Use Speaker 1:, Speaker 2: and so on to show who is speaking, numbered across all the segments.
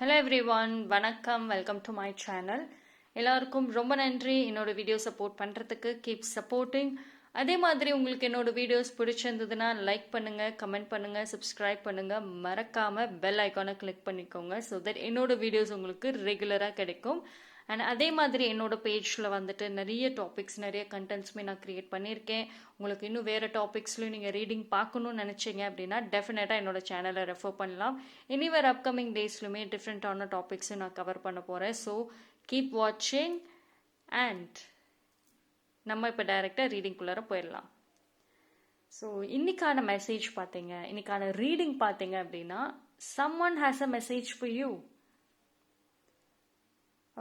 Speaker 1: Hello everyone, வணக்கம். Welcome to my channel. எல்லாருக்கும் ரொம்ப நன்றி என்னோட வீடியோ சப்போர்ட் பண்ணுறதுக்கு. Keep supporting. அதே மாதிரி உங்களுக்கு என்னோட வீடியோஸ் பிடிச்சிருந்ததுன்னா லைக் பண்ணுங்கள், கமெண்ட் பண்ணுங்கள், சப்ஸ்கிரைப் பண்ணுங்கள். மறக்காமல் பெல் ஐக்கானை கிளிக் பண்ணிக்கோங்க. ஸோ தட் என்னோட வீடியோஸ் உங்களுக்கு ரெகுலராக கிடைக்கும். அண்ட் அதே மாதிரி என்னோட பேஜில் வந்துட்டு நிறைய டாபிக்ஸ், நிறைய கண்டென்ட்ஸுமே நான் க்ரியேட் பண்ணியிருக்கேன். உங்களுக்கு இன்னும் வேறு டாபிக்ஸ்லையும் நீங்கள் ரீடிங் பார்க்கணுன்னு நினச்சிங்க அப்படின்னா டெஃபினட்டாக என்னோட சேனலை ரெஃபர் பண்ணலாம். இனி வேறு அப்கமிங் டேஸ்லுமே டிஃப்ரெண்ட்டான டாபிக்ஸும் நான் கவர் பண்ண போகிறேன். ஸோ கீப் வாட்சிங். அண்ட் நம்ம இப்போ டைரெக்டாக ரீடிங்குள்ளார போயிடலாம். ஸோ இன்னைக்கான மெசேஜ் பார்த்தீங்க, இன்னைக்கான ரீடிங் பார்த்தீங்க அப்படின்னா, someone has a message for you.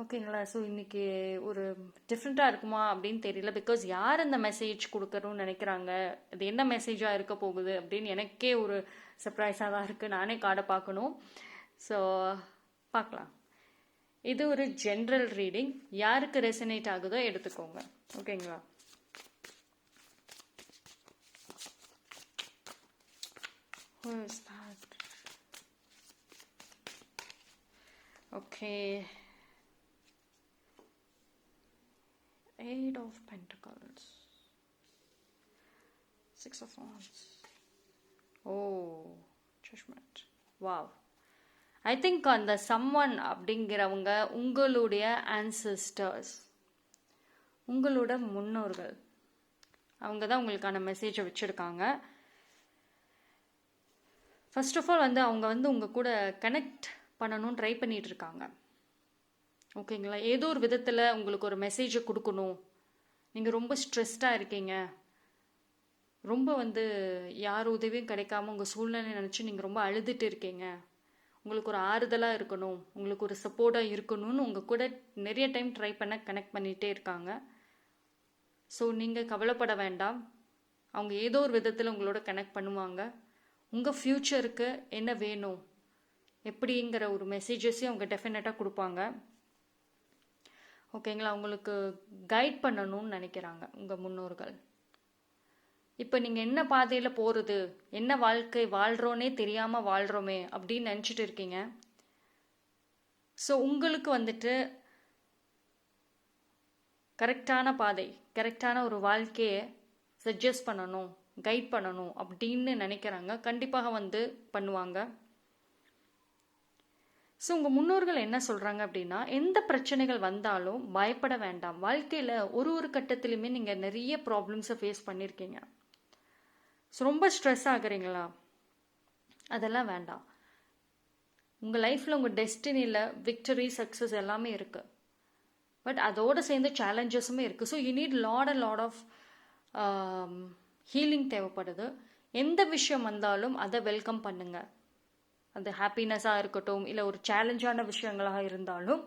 Speaker 1: ஓகேங்களா? ஸோ இன்னைக்கு ஒரு டிஃப்ரெண்ட்டாக இருக்குமா அப்படின்னு தெரியல. பிகாஸ் யார் இந்த மெசேஜ் கொடுக்கணும்னு நினைக்கிறாங்க, அது என்ன மெசேஜாக இருக்க போகுது அப்படின்னு எனக்கே ஒரு சர்ப்ரைஸாக தான் இருக்குது. நானே கார்டை பார்க்கணும். ஸோ பார்க்கலாம். இது ஒரு ஜென்ரல் ரீடிங். யாருக்கு ரெசனேட் ஆகுதோ எடுத்துக்கோங்க. ஓகேங்களா? Okay. Eight of Pentacles, Six of Wands. Oh, Judgment. Wow. I think அந்த someone அப்படிங்கிறவங்க உங்களுடைய ancestors, உங்களோட முன்னோர்கள். அவங்க தான் உங்களுக்கான மெசேஜை வச்சுருக்காங்க. ஃபர்ஸ்ட் ஆஃப் ஆல் அவங்க உங்கள் கூட கனெக்ட் பண்ணணும்னு ட்ரை பண்ணிட்டு இருக்காங்க. ஓகேங்களா? ஏதோ ஒரு விதத்தில் உங்களுக்கு ஒரு மெசேஜை கொடுக்கணும். நீங்கள் ரொம்ப ஸ்ட்ரெஸ்டாக இருக்கீங்க, ரொம்ப யார் உதவியும் கிடைக்காம உங்கள் சூழ்நிலை நினச்சி நீங்கள் ரொம்ப அழுதுட்டு இருக்கீங்க. உங்களுக்கு ஒரு ஆறுதலாக இருக்கணும், உங்களுக்கு ஒரு சப்போர்ட்டாக இருக்கணும்னு உங்கள் கூட நிறைய டைம் ட்ரை பண்ண கனெக்ட் பண்ணிகிட்டே இருக்காங்க. ஸோ நீங்கள் கவலைப்பட வேண்டாம். அவங்க ஏதோ ஒரு விதத்தில் உங்களோட கனெக்ட் பண்ணுவாங்க. உங்கள் ஃப்யூச்சருக்கு என்ன வேணும் எப்படிங்கிற ஒரு மெசேஜஸையும் அவங்க டெஃபினட்டாக கொடுப்பாங்க. ஓகேங்களா? உங்களுக்கு கைட் பண்ணணும்னு நினைக்கிறாங்க உங்கள் முன்னோர்கள். இப்போ நீங்கள் என்ன பாதையில் போகிறது, என்ன வாழ்க்கை வாழ்கிறோன்னே தெரியாமல் வாழ்கிறோமே அப்படின்னு நினச்சிட்டு இருக்கீங்க. ஸோ உங்களுக்கு கரெக்டான பாதை, கரெக்டான ஒரு வாழ்க்கையை சஜஸ்ட் பண்ணணும், கைட் பண்ணணும் அப்படின்னு நினைக்கிறாங்க. கண்டிப்பாக பண்ணுவாங்க. ஸோ உங்கள் முன்னோர்கள் என்ன சொல்கிறாங்க அப்படின்னா, எந்த பிரச்சனைகள் வந்தாலும் பயப்பட வேண்டாம். வாழ்க்கையில் ஒரு கட்டத்திலுமே நீங்கள் நிறைய ப்ராப்ளம்ஸை ஃபேஸ் பண்ணியிருக்கீங்க. ஸோ ரொம்ப ஸ்ட்ரெஸ் ஆகுறீங்களா? அதெல்லாம் வேண்டாம். உங்கள் லைஃப்பில் உங்கள் டெஸ்டினியில் விக்டரி, சக்ஸஸ் எல்லாமே இருக்குது. பட் அதோடு சேர்ந்து சேலஞ்சஸுமே இருக்குது. So you need lot of healing தேவைப்படுது. எந்த விஷயம் வந்தாலும் அதை வெல்கம் பண்ணுங்கள். அந்த ஹாப்பினஸாக இருக்கட்டும், இல்லை ஒரு சேலஞ்சான விஷயங்களாக இருந்தாலும்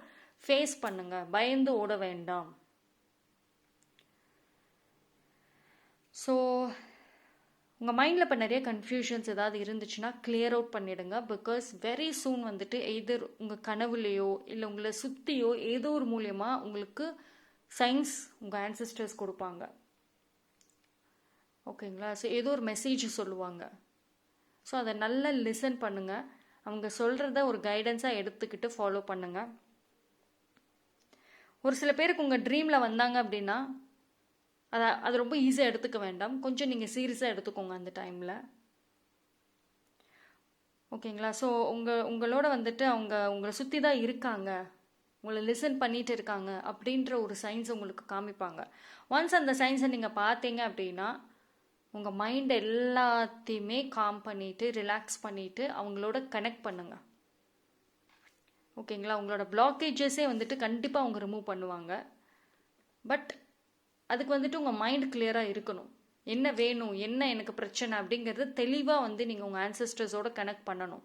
Speaker 1: ஃபேஸ் பண்ணுங்க, பயந்து ஓட வேண்டாம். ஸோ உங்கள் மைண்டில் இப்போ நிறைய கன்ஃபியூஷன்ஸ் ஏதாவது இருந்துச்சுன்னா கிளியர் அவுட் பண்ணிடுங்க. பிகாஸ் வெரி சூன் எய்தர் உங்கள் கனவுலையோ இல்லை உங்களை சுற்றியோ ஏதோ ஒரு மூலியமாக உங்களுக்கு சைன்ஸ் உங்கள் ஆன்சஸ்டர்ஸ் கொடுப்பாங்க. ஓகேங்களா? ஸோ ஏதோ ஒரு மெசேஜ் சொல்லுவாங்க. ஸோ அதை நல்லா லிசன் பண்ணுங்கள். அவங்க சொல்கிறத ஒரு கைடன்ஸாக எடுத்துக்கிட்டு ஃபாலோ பண்ணுங்கள். ஒரு சில பேருக்கு உங்கள் ட்ரீமில் வந்தாங்க அப்படின்னா அது ரொம்ப ஈஸியாக எடுத்துக்க வேண்டாம். கொஞ்சம் நீங்கள் சீரியஸாக எடுத்துக்கோங்க அந்த டைமில். ஓகேங்களா? ஸோ உங்களோட அவங்க உங்களை சுற்றி தான் இருக்காங்க, உங்களை லிசன் பண்ணிட்டு இருக்காங்க அப்படின்ற ஒரு சைன்ஸ் உங்களுக்கு காமிப்பாங்க. ஒன்ஸ் அந்த சைன்ஸை நீங்கள் பார்த்தீங்க அப்படின்னா உங்கள் மைண்ட் எல்லாத்தையுமே காம் பண்ணிவிட்டு ரிலாக்ஸ் பண்ணிவிட்டு அவங்களோட கனெக்ட் பண்ணுங்கள். ஓகேங்களா? உங்களோட பிளாக்கேஜஸே கண்டிப்பாக அவங்க ரிமூவ் பண்ணுவாங்க. பட் அதுக்கு உங்கள் மைண்ட் கிளியராக இருக்கணும். என்ன வேணும், என்ன எனக்கு பிரச்சனை அப்படிங்கிறது தெளிவாக நீங்கள் உங்கள் ஆன்சஸ்டர்ஸோட கனெக்ட் பண்ணணும்.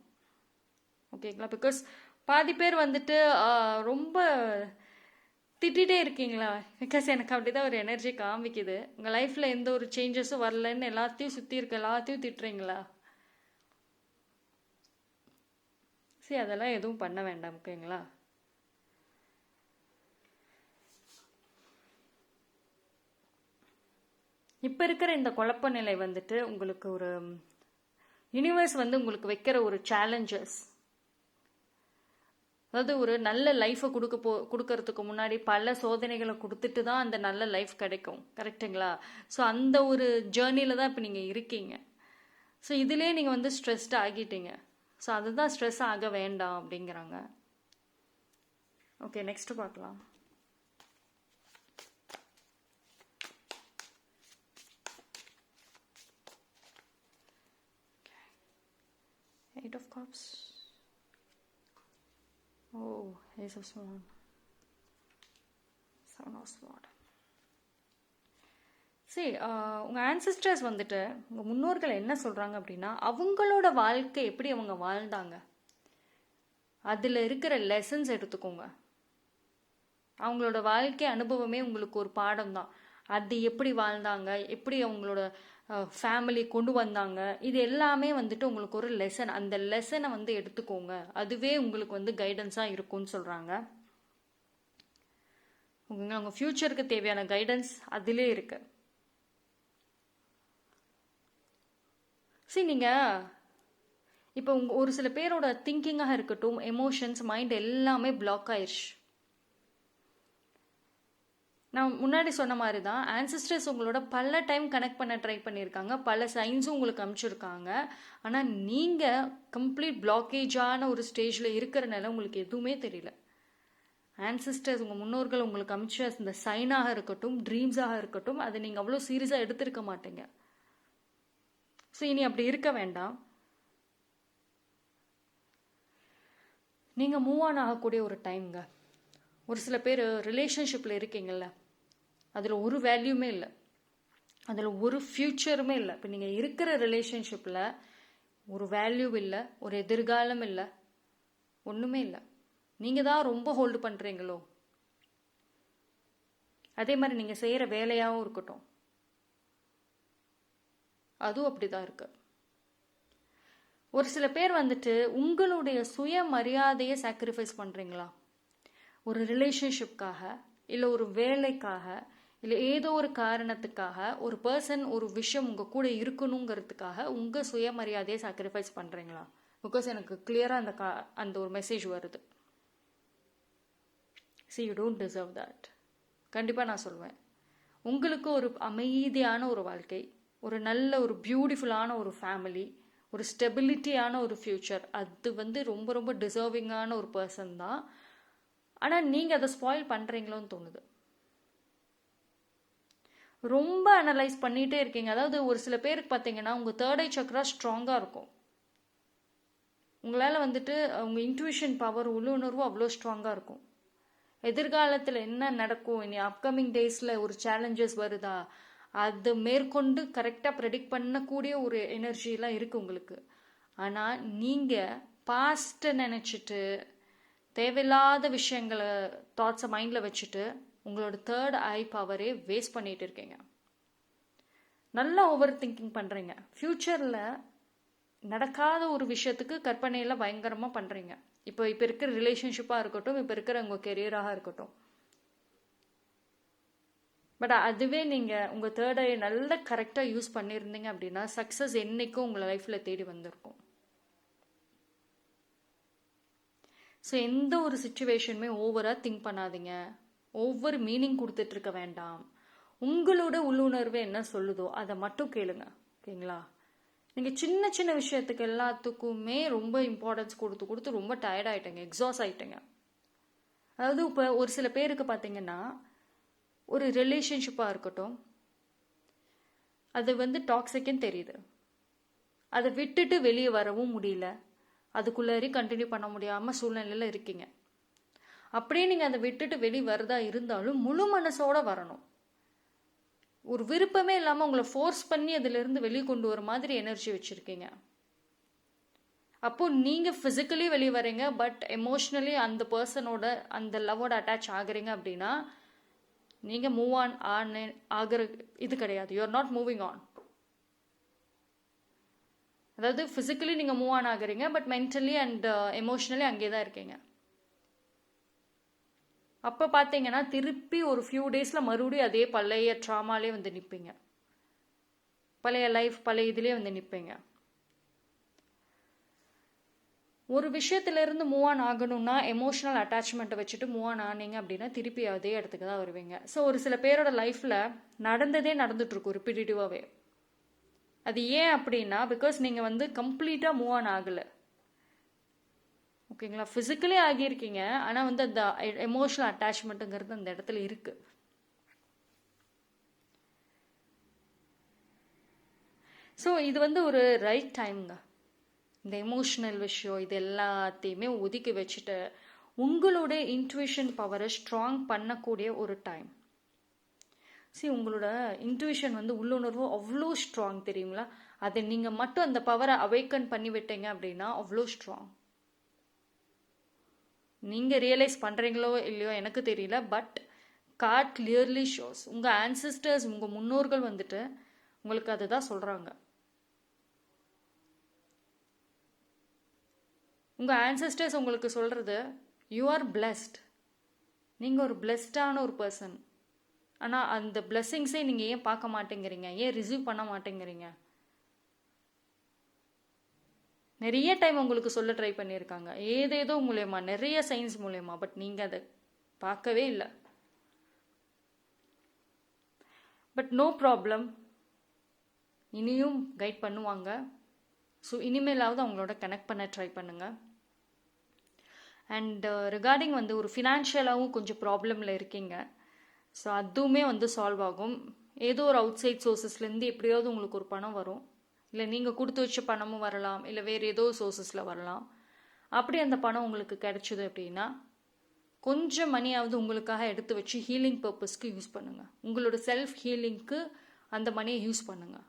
Speaker 1: ஓகேங்களா? பிகாஸ் பாதி பேர் ரொம்ப திட்டிகிட்டே இருக்கீங்களா? பிகாஸ் எனக்கு அப்படிதான் ஒரு எனர்ஜி காமிக்குது. உங்கள் லைஃப்பில் எந்த ஒரு சேஞ்சஸும் வரலன்னு எல்லாத்தையும் சுற்றி இருக்க எல்லாத்தையும் திட்டுறீங்களா? சரி, அதெல்லாம் எதுவும் பண்ண வேண்டாம். ஓகேங்களா? இப்போ இருக்கிற இந்த குழப்ப நிலை உங்களுக்கு ஒரு யூனிவர்ஸ் உங்களுக்கு வைக்கிற ஒரு சேலஞ்சஸ். அதாவது ஒரு நல்ல லைஃப்பை கொடுக்கறதுக்கு முன்னாடி பல சோதனைகளை கொடுத்துட்டு தான் அந்த நல்ல லைஃப் கிடைக்கும். கரெக்டுங்களா? ஸோ அந்த ஒரு ஜேர்னியில் தான் இப்போ நீங்கள் இருக்கீங்க. ஸோ இதுலேயே நீங்கள் வந்து ஸ்ட்ரெஸ்ட் ஆகிட்டீங்க. ஸோ அதுதான் ஸ்ட்ரெஸ் ஆக வேண்டாம் அப்படிங்கிறாங்க. ஓகே, நெக்ஸ்ட் பார்க்கலாம். Eight of Cups. Oh, Ace of Swords. Seven of Swords. சரி, உங்கள் ஆன்சிஸ்டர்ஸ் வந்துட்டு உங்கள் முன்னோர்கள் என்ன சொல்கிறாங்க அப்படின்னா, அவங்களோட வாழ்க்கை எப்படி அவங்க வாழ்ந்தாங்க, அதில் இருக்கிற லெசன்ஸ் எடுத்துக்கோங்க. அவங்களோட வாழ்க்கை அனுபவமே உங்களுக்கு ஒரு பாடம் தான். அது எப்படி வாழ்ந்தாங்க, எப்படி அவங்களோட ஃபேமிலி கொண்டு வந்தாங்க, இது எல்லாமே வந்துட்டு உங்களுக்கு ஒரு லெசன். அந்த லெசனை வந்து எடுத்துக்கோங்க, அதுவே உங்களுக்கு வந்து கைடன்ஸாக இருக்கும்னு சொல்கிறாங்க. உங்கள் ஃப்யூச்சருக்கு தேவையான கைடன்ஸ் அதிலே இருக்கு. சரி, நீங்கள் இப்போ ஒரு சில பேரோட திங்கிங்காக இருக்கட்டும், எமோஷன்ஸ், மைண்ட் எல்லாமே பிளாக் ஆயிடுச்சு. நான் முன்னாடி சொன்ன மாதிரி தான், ஆன்சிஸ்டர்ஸ் உங்களோட பல டைம் கனெக்ட் பண்ண ட்ரை பண்ணியிருக்காங்க, பல சைன்ஸும் உங்களுக்கு அனுப்பிச்சிருக்காங்க. ஆனால் நீங்கள் கம்ப்ளீட் பிளாக்கேஜான ஒரு ஸ்டேஜில் இருக்கிறனால உங்களுக்கு எதுவுமே தெரியல. ஆன்சிஸ்டர்ஸ், உங்கள் முன்னோர்கள் உங்களுக்கு அனுப்பிச்ச இந்த சைனாக இருக்கட்டும், ட்ரீம்ஸாக இருக்கட்டும், அதை நீங்கள் அவ்வளோ சீரியஸாக எடுத்திருக்க மாட்டீங்க. ஸோ இனி அப்படி இருக்க வேண்டாம். நீங்கள் மூவ் ஆன் ஆகக்கூடிய ஒரு டைம்ங்க. ஒரு சில பேர் ரிலேஷன்ஷிப்பில் இருக்கீங்கள்ல, அதில் ஒரு வேல்யூமே இல்லை, அதில் ஒரு ஃப்யூச்சருமே இல்லை. இப்போ நீங்கள் இருக்கிற ரிலேஷன்ஷிப்பில் ஒரு வேல்யூ இல்லை, ஒரு எதிர்காலம் இல்லை, ஒன்றுமே இல்லை. நீங்கள் தான் ரொம்ப ஹோல்டு பண்ணுறீங்களோ? அதே மாதிரி நீங்கள் செய்கிற வேலையாகவும் இருக்கட்டும், அதுவும் அப்படி தான் இருக்கு. ஒரு சில பேர் வந்துட்டு உங்களுடைய சுயமரியாதையை சாக்ரிஃபைஸ் பண்ணுறீங்களா? ஒரு ரிலேஷன்ஷிப்காக, இல்லை ஒரு வேலைக்காக, இல்லை ஏதோ ஒரு காரணத்துக்காக, ஒரு பர்சன், ஒரு விஷயம் உங்கள் கூட இருக்கணுங்கிறதுக்காக உங்கள் சுயமரியாதையை சாக்ரிஃபைஸ் பண்ணுறீங்களா? பிகாஸ் எனக்கு கிளியராக அந்த ஒரு மெசேஜ் வருது. See, you don't deserve that. கண்டிப்பாக நான் சொல்வேன், உங்களுக்கு ஒரு அமைதியான ஒரு வாழ்க்கை, ஒரு நல்ல ஒரு பியூட்டிஃபுல்லான ஒரு ஃபேமிலி, ஒரு ஸ்டெபிலிட்டியான ஒரு ஃப்யூச்சர், அது வந்து ரொம்ப ரொம்ப டிசர்விங்கான ஒரு பர்சன் தான். ஆனால் நீங்கள் அதை ஸ்பாயில் பண்ணுறீங்களோன்னு தோணுது. ரொம்ப அனலைஸ் பண்ணிகிட்டே இருக்கீங்க. அதாவது ஒரு சில பேருக்கு பார்த்தீங்கன்னா உங்கள் தேர்ட் ஐ சக்ரா ஸ்ட்ராங்காக இருக்கும். உங்களால் வந்துட்டு உங்கள் இன்ட்யூஷன் பவர், உள்ளுணர்வு அவ்வளோ ஸ்ட்ராங்காக இருக்கும். எதிர்காலத்தில் என்ன நடக்கும், இனி அப்கமிங் டேஸில் ஒரு சேலஞ்சஸ் வருதா, அது மேற்கொண்டு கரெக்டாக ப்ரெடிக்ட் பண்ணக்கூடிய ஒரு எனர்ஜிலாம் இருக்குது உங்களுக்கு. ஆனால் நீங்கள் பாஸ்ட்டை நினச்சிட்டு தேவையில்லாத விஷயங்களை, தாட்ஸை மைண்டில் வச்சுட்டு உங்களோட தேர்ட் ஐ பவரே வேஸ்ட் பண்ணிட்டு இருக்கீங்க. நல்லா ஓவர் திங்கிங் பண்ணுறீங்க. ஃப்யூச்சரில் நடக்காத ஒரு விஷயத்துக்கு கற்பனையில் பயங்கரமாக பண்ணுறீங்க. இப்போ இருக்கிற ரிலேஷன்ஷிப்பாக இருக்கட்டும், இப்போ இருக்கிற உங்கள் கெரியராக இருக்கட்டும். பட் அதுவே நீங்கள் உங்கள் தேர்ட் ஐ நல்லா கரெக்டாக யூஸ் பண்ணியிருந்தீங்க அப்படின்னா சக்ஸஸ் என்றைக்கும் உங்கள் லைஃப்பில் தேடி வந்திருக்கும். ஸோ எந்த ஒரு சுச்சுவேஷனுமே ஓவராக திங்க் பண்ணாதீங்க, ஒவ்வொரு மீனிங் கொடுத்துட்டு இருக்க வேண்டாம். உங்களோட உள்ளுணர்வு என்ன சொல்லுதோ அதை மட்டும் கேளுங்க. ஓகேங்களா? நீங்கள் சின்ன சின்ன விஷயத்துக்கு எல்லாத்துக்குமே ரொம்ப இம்பார்ட்டன்ஸ் கொடுத்து ரொம்ப டயர்ட் ஆகிட்டீங்க, எக்ஸாஸ்ட் ஆகிட்டீங்க. அதாவது இப்போ ஒரு சில பேருக்கு பார்த்தீங்கன்னா ஒரு ரிலேஷன்ஷிப்பாக இருக்கட்டும், அது வந்து டாக்ஸிக்குன்னு தெரியுது, அதை விட்டுட்டு வெளியே வரவும் முடியல, அதுக்குள்ளே கண்டினியூ பண்ண முடியாமல் சூழ்நிலையில் இருக்கீங்க. அப்படியே நீங்கள் அதை விட்டுட்டு வெளியே வரதா இருந்தாலும் முழு மனசோடு வரணும். ஒரு விருப்பமே இல்லாமல் உங்களை ஃபோர்ஸ் பண்ணி அதிலிருந்து வெளியே கொண்டு வர மாதிரி எனர்ஜி வச்சுருக்கீங்க. அப்போது நீங்கள் ஃபிசிக்கலி வெளியே வரீங்க, பட் எமோஷ்னலி அந்த பர்சனோட அந்த லவ்வோட அட்டாச் ஆகுறீங்க அப்படின்னா நீங்கள் மூவ் ஆன் ஆகிற இது கிடையாது. You are not moving on. அதாவது ஃபிசிக்கலி நீங்கள் மூவ் ஆன் ஆகுறீங்க, பட் மென்டலி அண்ட் எமோஷ்னலி அங்கே தான் இருக்கீங்க. அப்போ பார்த்தீங்கன்னா திருப்பி ஒரு ஃபியூ டேஸில் மறுபடியும் அதே பழைய ட்ராமாலே வந்து நிற்பீங்க, பழைய லைஃப், பழைய இதுலேயே வந்து நிற்பீங்க. ஒரு விஷயத்துலேருந்து மூவ் ஆன் ஆகணும்னா எமோஷனல் அட்டாச்மெண்ட்டை வச்சுட்டு மூவ் ஆன் ஆனீங்க அப்படின்னா திருப்பி அதே இடத்துக்கு தான் வருவீங்க. ஸோ ஒரு சில பேரோட லைஃப்பில் நடந்ததே நடந்துட்டுருக்கும் ரிப்பீட்டேட்டிவாகவே. அது ஏன் அப்படின்னா பிகாஸ் நீங்கள் வந்து கம்ப்ளீட்டாக மூவ் ஆன் ஆகலை. ஓகேங்களா? ஃபிசிக்கலி ஆகியிருக்கீங்க, ஆனால் வந்து அந்த எமோஷனல் அட்டாச்மெண்ட்டுங்கிறது அந்த இடத்துல இருக்குது. ஸோ இது வந்து ஒரு ரைட் டைம்ங்க. இந்த எமோஷ்னல் விஷயம் இது எல்லாத்தையுமே ஒதுக்கி வச்சுட்டு உங்களோட இன்ட்யூஷன் பவரை ஸ்ட்ராங் பண்ணக்கூடிய ஒரு டைம். உங்களோட இன்ட்யூஷன் வந்து உள்ளுணர்வு அவ்வளோ ஸ்ட்ராங் தெரியுங்களா? அதை நீங்கள் மட்டும் அந்த பவரை அவேக்கன் பண்ணி விட்டீங்க அப்படின்னா அவ்வளோ ஸ்ட்ராங். நீங்கள் ரியலைஸ் பண்ணுறீங்களோ இல்லையோ எனக்கு தெரியல, பட் கார்ட் கிளியர்லி ஷோஸ் உங்கள் ஆன்சிஸ்டர்ஸ் உங்கள் முன்னோர்கள் வந்துட்டு உங்களுக்கு அதுதான் சொல்கிறாங்க. உங்கள் ஆன்சஸ்டர்ஸ் உங்களுக்கு சொல்கிறது யூ ஆர் பிளெஸ்ட். நீங்கள் ஒரு பிளெஸ்டான ஒரு பர்சன். ஆனால் அந்த பிளெஸ்ஸிங்ஸே நீங்கள் ஏன் பார்க்க மாட்டேங்கிறீங்க, ஏன் ரிசீவ் பண்ண மாட்டேங்கிறீங்க? நிறைய டைம் உங்களுக்கு சொல்ல ட்ரை பண்ணியிருக்காங்க ஏதேதோ மூலயமா, நிறைய சயின்ஸ் மூலயமா, பட் நீங்கள் அதை பார்க்கவே இல்லை. பட் நோ ப்ராப்ளம், இனியும் கைட் பண்ணுவாங்க. ஸோ இனிமேலாவது அவங்களோட கனெக்ட் பண்ண ட்ரை பண்ணுங்கள். அண்ட் ரிகார்டிங் வந்து ஒரு ஃபினான்ஷியலாகவும் கொஞ்சம் ப்ராப்ளமில் இருக்கீங்க. ஸோ அதுவுமே வந்து சால்வ் ஆகும். ஏதோ ஒரு அவுட் சைட் சோர்ஸஸ்லேருந்து எப்படியாவது உங்களுக்கு ஒரு பணம் வரும். இல்லை நீங்கள் கொடுத்து வச்ச பணமும் வரலாம், இல்லை வேறு ஏதோ சோர்ஸஸில் வரலாம். அப்படி அந்த பணம் உங்களுக்கு கிடைச்சிது அப்படின்னா கொஞ்சம் மணியாவது உங்களுக்காக எடுத்து வச்சு ஹீலிங் பர்பஸ்க்கு யூஸ் பண்ணுங்கள். உங்களோட செல்ஃப் ஹீலிங்க்கு அந்த மணியை யூஸ் பண்ணுங்கள்.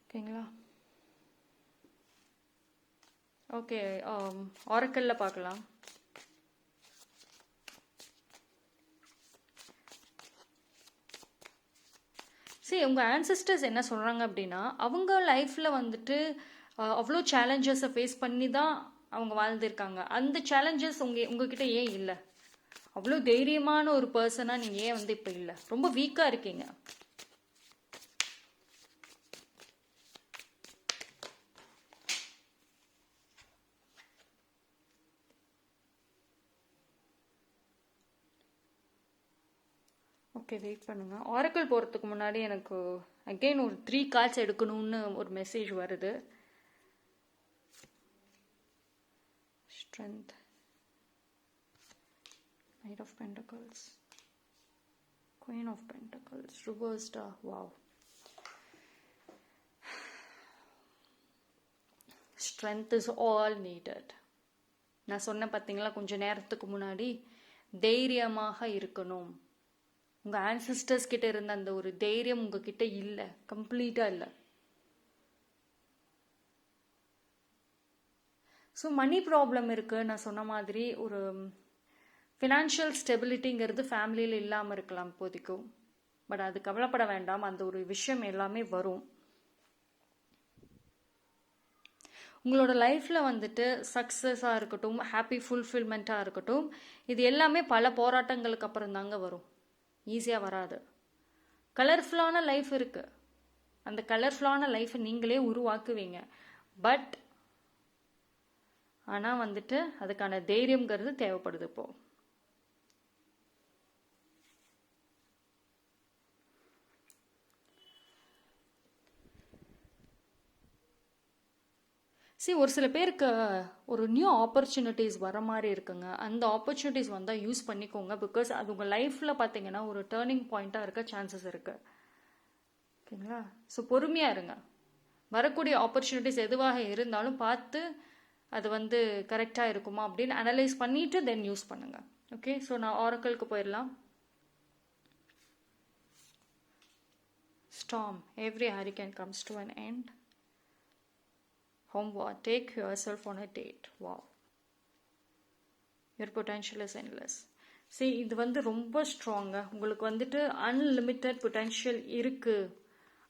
Speaker 1: ஓகேங்களா? ஓகே, ஆரக்கல்ல பார்க்கலாம். உங்கள் ஆன்சிஸ்டர்ஸ் என்ன சொல்கிறாங்க அப்படின்னா அவங்க லைஃப்பில் வந்துட்டு அவ்வளோ சேலஞ்சஸை ஃபேஸ் பண்ணி தான் அவங்க வாழ்ந்துருக்காங்க. அந்த சேலஞ்சஸ் உங்ககிட்ட ஏன் இல்லை? அவ்வளோ தைரியமான ஒரு பர்சனாக நீங்கள் ஏன் வந்து இப்போ இல்லை? ரொம்ப வீக்காக இருக்கீங்க. ஓகே, வெயிட் பண்ணுங்கள். ஆரக்கிள் போகிறதுக்கு முன்னாடி எனக்கு அகெயின் ஒரு 3 கார்ட்ஸ் எடுக்கணும்னு ஒரு மெசேஜ் வருது. Strength, Knight of Pentacles, Queen of Pentacles, reversed. Wow. Strength is all needed. நான் சொன்ன பார்த்தீங்களா கொஞ்சம் நேரத்துக்கு முன்னாடி, தைரியமாக இருக்கணும். உங்கள் ஆன்சிஸ்டர்ஸ் கிட்ட இருந்த அந்த ஒரு தைரியம் உங்ககிட்ட இல்லை, கம்ப்ளீட்டாக இல்லை. ஸோ மணி ப்ராப்ளம் இருக்குது. நான் சொன்ன மாதிரி ஒரு ஃபினான்ஷியல் ஸ்டெபிலிட்டிங்கிறது ஃபேமிலியில் இல்லாமல் இருக்கலாம் இப்போதைக்கும். பட் அது கவலைப்பட வேண்டாம், அந்த ஒரு விஷயம் எல்லாமே வரும். உங்களோட லைஃப்பில் வந்துட்டு சக்ஸஸாக இருக்கட்டும், ஹாப்பி ஃபுல்ஃபில்மெண்ட்டாக இருக்கட்டும், இது எல்லாமே பல போராட்டங்களுக்கு அப்புறம் தாங்க வரும். ஈஸியாக வராது. கலர்ஃபுல்லான லைஃப் இருக்குது, அந்த கலர்ஃபுல்லான லைஃப்பை நீங்களே உருவாக்குவீங்க. பட் ஆனால் வந்துட்டு அதுக்கான தைரியம்ங்கிறது தேவைப்படுது இப்போ. ஒரு சில பேருக்கு ஒரு நியூ ஆப்பர்ச்சுனிட்டிஸ் வர மாதிரி இருக்குங்க. அந்த ஆப்பர்ச்சுனிட்டிஸ் வந்தால் யூஸ் பண்ணிக்கோங்க. பிகாஸ் அது உங்கள் லைஃப்பில் பார்த்தீங்கன்னா ஒரு டேர்னிங் பாயிண்ட்டாக இருக்க சான்சஸ் இருக்குது. ஓகேங்களா? ஸோ பொறுமையாக இருங்க. வரக்கூடிய ஆப்பர்ச்சுனிட்டிஸ் எதுவாக இருந்தாலும் பார்த்து அது வந்து கரெக்டாக இருக்குமா அப்படின்னு அனலைஸ் பண்ணிவிட்டு தென் யூஸ் பண்ணுங்கள். ஓகே, ஸோ நான் ஆரக்கிளுக்கு போயிடலாம். Storm, every hurricane comes to an end. Homeward, take yourself on a date. Wow. Your potential is endless. இது வந்து ரொம்ப ஸ்ட்ராங்க. உங்களுக்கு வந்துட்டு அன்லிமிட்டெட் பொட்டென்ஷியல் இருக்குது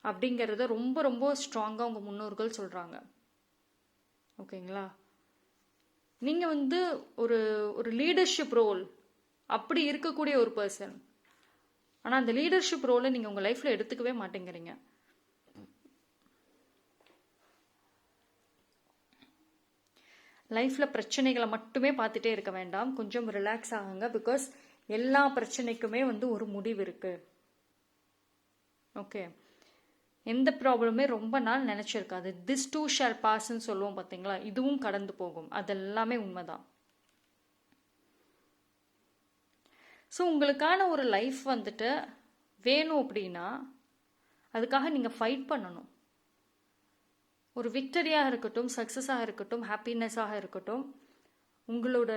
Speaker 1: அப்படிங்கிறத ரொம்ப ரொம்ப ஸ்ட்ராங்காக உங்கள் முன்னோர்கள் சொல்கிறாங்க. ஓகேங்களா? நீங்கள் வந்து ஒரு ஒரு லீடர்ஷிப் ரோல் அப்படி இருக்கக்கூடிய ஒரு பர்சன். ஆனால் அந்த லீடர்ஷிப் ரோலை நீங்கள் உங்கள் லைஃப்பில் எடுத்துக்கவே மாட்டேங்கிறீங்க. லைஃப்பில் பிரச்சனைகளை மட்டுமே பார்த்துட்டே இருக்க வேண்டாம், கொஞ்சம் ரிலாக்ஸ் ஆகுங்க. பிகாஸ் எல்லா பிரச்சனைக்குமே வந்து ஒரு முடிவு இருக்குது. ஓகே, எந்த ப்ராப்ளமே ரொம்ப நாள் நினச்சிருக்காது. திஸ் டூ ஷால் பாஸ்ன்னு சொல்லுவோம் பார்த்தீங்களா, இதுவும் கடந்து போகும். அதெல்லாமே உண்மைதான். ஸோ உங்களுக்கான ஒரு லைஃப் வந்துட்டு வேணும் அப்படின்னா அதுக்காக நீங்கள் ஃபைட் பண்ணணும். ஒரு விக்டரியாக இருக்கட்டும், சக்ஸஸாக இருக்கட்டும், ஹாப்பினஸாக இருக்கட்டும், உங்களோட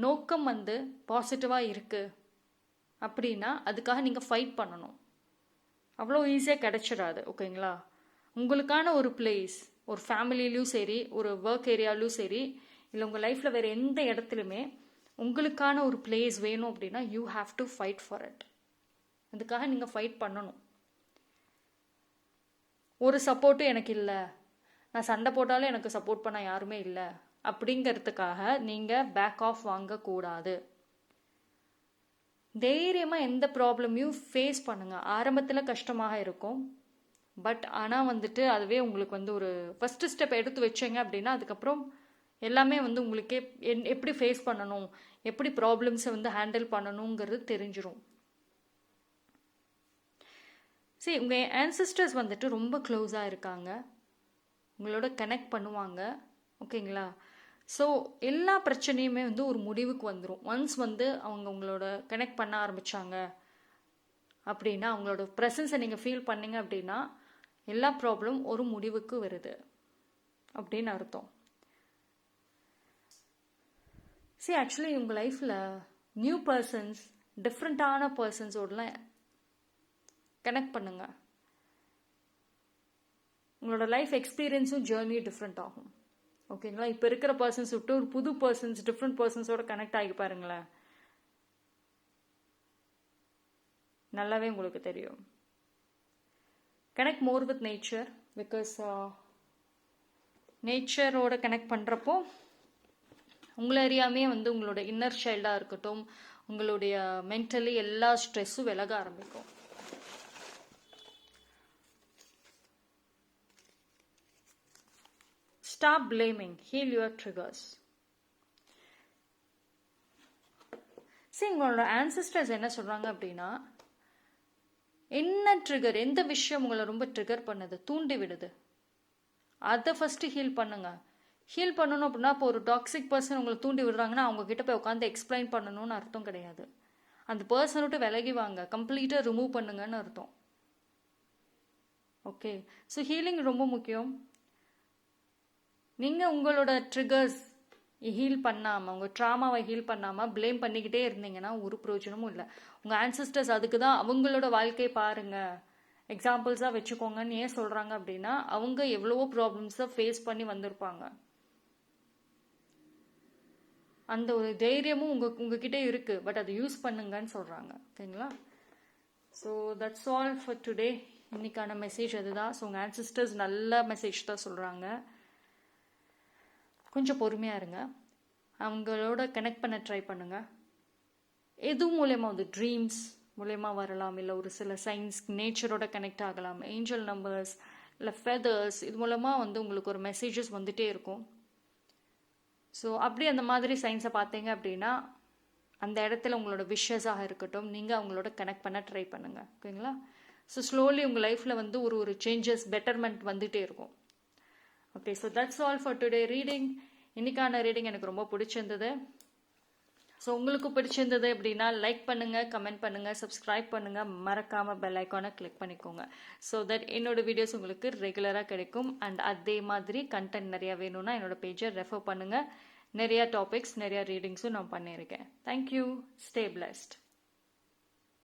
Speaker 1: நோக்கம் வந்து பாசிட்டிவாக இருக்குது அப்படின்னா அதுக்காக நீங்கள் ஃபைட் பண்ணணும். அவ்வளோ ஈஸியாக கிடைச்சிடாது. ஓகேங்களா? உங்களுக்கான ஒரு பிளேஸ், ஒரு ஃபேமிலிலையும் சரி, ஒரு ஒர்க் ஏரியாலையும் சரி, இல்லை உங்கள் லைஃப்பில் வேறு எந்த இடத்துலையுமே உங்களுக்கான ஒரு பிளேஸ் வேணும் அப்படின்னா you have to fight for it. அதுக்காக நீங்கள் ஃபைட் பண்ணணும். ஒரு சப்போர்ட்டும் எனக்கு இல்லை, நான் சண்டை போட்டாலும் எனக்கு சப்போர்ட் பண்ண யாருமே இல்லை அப்படிங்கிறதுக்காக நீங்கள் பேக் ஆஃப் வாங்கக்கூடாது. தைரியமாக எந்த ப்ராப்ளமையும் ஃபேஸ் பண்ணுங்கள். ஆரம்பத்தில் கஷ்டமாக இருக்கும், பட் ஆனால் வந்துட்டு அதுவே உங்களுக்கு வந்து ஒரு ஃபஸ்ட்டு ஸ்டெப் எடுத்து வச்சிங்க அப்படின்னா அதுக்கப்புறம் எல்லாமே வந்து உங்களுக்கே எப்படி ஃபேஸ் பண்ணணும், எப்படி ப்ராப்ளம்ஸை வந்து ஹேண்டில் பண்ணணுங்கிறது தெரிஞ்சிடும். சரி, உங்கள் ஆன்சிஸ்டர்ஸ் வந்துட்டு ரொம்ப க்ளோஸாக இருக்காங்க, உங்களோட கனெக்ட் பண்ணுவாங்க. ஓகேங்களா? ஸோ எல்லா பிரச்சனையுமே வந்து ஒரு முடிவுக்கு வந்துடும். ஒன்ஸ் வந்து அவங்க உங்களோட கனெக்ட் பண்ண ஆரம்பித்தாங்க அப்படின்னா, அவங்களோட ப்ரெசன்ஸை நீங்கள் ஃபீல் பண்ணீங்க அப்படின்னா எல்லா ப்ராப்ளம் ஒரு முடிவுக்கு வருது அப்படின்னு அர்த்தம். சரி, ஆக்சுவலி உங்கள் லைஃப்பில் நியூ பர்சன்ஸ், டிஃப்ரெண்ட்டான பர்சன்ஸோடலாம் கனெக்ட் பண்ணுங்க. உங்களோட லைஃப் எக்ஸ்பீரியன்ஸும் ஜேர்னியும் டிஃப்ரெண்ட் ஆகும். ஓகேங்களா? இப்போ இருக்கிற பர்சன்ஸ் விட்டு ஒரு புது பர்சன்ஸ், டிஃப்ரெண்ட் பர்சன்ஸோட கனெக்ட் ஆகி பாருங்களேன், நல்லாவே உங்களுக்கு தெரியும். Connect more with nature. Because நேச்சரோட கனெக்ட் பண்ணுறப்போ உங்களை அறியாமே வந்து உங்களோட இன்னர் சைல்டாக இருக்கட்டும், உங்களுடைய மென்டலி எல்லா ஸ்ட்ரெஸ்ஸும் விலக ஆரம்பிக்கும். Stop blaming. Heal your triggers. சரி, உங்களோட ancestors என்ன சொல்றாங்க அப்படின்னா, என்ன ட்ரிகர், எந்த விஷயம் உங்களை ரொம்ப ட்ரிகர் பண்ணுது, தூண்டி விடுது, அதை ஃபர்ஸ்ட் ஹீல் பண்ணுங்க. ஹீல் பண்ணணும் அப்படின்னா இப்போ ஒரு டாக்ஸிக் பர்சன் உங்களை தூண்டி விடுறாங்கன்னா அவங்க கிட்ட போய் உட்காந்து எக்ஸ்பிளைன் பண்ணணும்னு அர்த்தம் கிடையாது. அந்த பர்சன் விட்டு விலகி வாங்க, கம்ப்ளீட்டாக ரிமூவ் பண்ணுங்கன்னு அர்த்தம். ஓகே, ஸோ ஹீலிங் ரொம்ப முக்கியம். நீங்கள் உங்களோட ட்ரிகர்ஸ் ஹீல் பண்ணாமல், உங்கள் ட்ராமாவை ஹீல் பண்ணாமல் ப்ளேம் பண்ணிக்கிட்டே இருந்தீங்கன்னா ஒரு பிரயோஜனமும் இல்லை. உங்கள் ஆன்சிஸ்டர்ஸ் அதுக்கு தான் அவங்களோட வாழ்க்கையை பாருங்கள், எக்ஸாம்பிள்ஸாக வச்சுக்கோங்கன்னு ஏன் சொல்கிறாங்க அப்படின்னா அவங்க எவ்வளவோ ப்ராப்ளம்ஸை ஃபேஸ் பண்ணி வந்திருப்பாங்க. அந்த ஒரு தைரியமும் உங்ககிட்ட இருக்குது, பட் அதை யூஸ் பண்ணுங்கன்னு சொல்கிறாங்க. ஓகேங்களா? So that's all for today. இன்னைக்கான மெசேஜ் அதுதான். ஸோ உங்கள் ஆன்சிஸ்டர்ஸ் நல்ல மெசேஜ் தான் சொல்கிறாங்க. கொஞ்சம் பொறுமையாக இருங்க, அவங்களோட கனெக்ட் பண்ண ட்ரை பண்ணுங்கள். எது மூலயமா வந்து ட்ரீம்ஸ் மூலயமா வரலாம், இல்லை ஒரு சில சயின்ஸ், நேச்சரோட கனெக்ட் ஆகலாம், ஏஞ்சல் நம்பர்ஸ், இல்லை ஃபெதர்ஸ், இது மூலமாக வந்து உங்களுக்கு ஒரு மெசேஜஸ் வந்துகிட்டே இருக்கும். ஸோ அப்படி அந்த மாதிரி சயின்ஸை பார்த்தீங்க அப்படின்னா அந்த இடத்துல உங்களோட விஷஸாக இருக்கட்டும், நீங்கள் அவங்களோட கனெக்ட் பண்ண ட்ரை பண்ணுங்கள். ஓகேங்களா? ஸோ ஸ்லோலி உங்கள் லைஃப்பில் வந்து ஒரு சேஞ்சஸ், பெட்டர்மெண்ட் வந்துகிட்டே இருக்கும். Okay, so that's all for today reading. இன்னைக்கான ரீடிங் எனக்கு ரொம்ப பிடிச்சிருந்தது. ஸோ உங்களுக்கு பிடிச்சிருந்தது அப்படின்னா லைக் பண்ணுங்கள், கமெண்ட் பண்ணுங்கள், சப்ஸ்கிரைப் பண்ணுங்கள், மறக்காமல் பெல் ஐக்கானை கிளிக் பண்ணிக்கோங்க. ஸோ தட் என்னோட வீடியோஸ் உங்களுக்கு ரெகுலராக கிடைக்கும். அண்ட் அதே மாதிரி கண்டென்ட் நிறையா வேணும்னா என்னோட பேஜை ரெஃபர் பண்ணுங்கள். நிறையா டாபிக்ஸ், நிறையா ரீடிங்ஸும் நான் பண்ணியிருக்கேன். தேங்க்யூ. Stay blessed.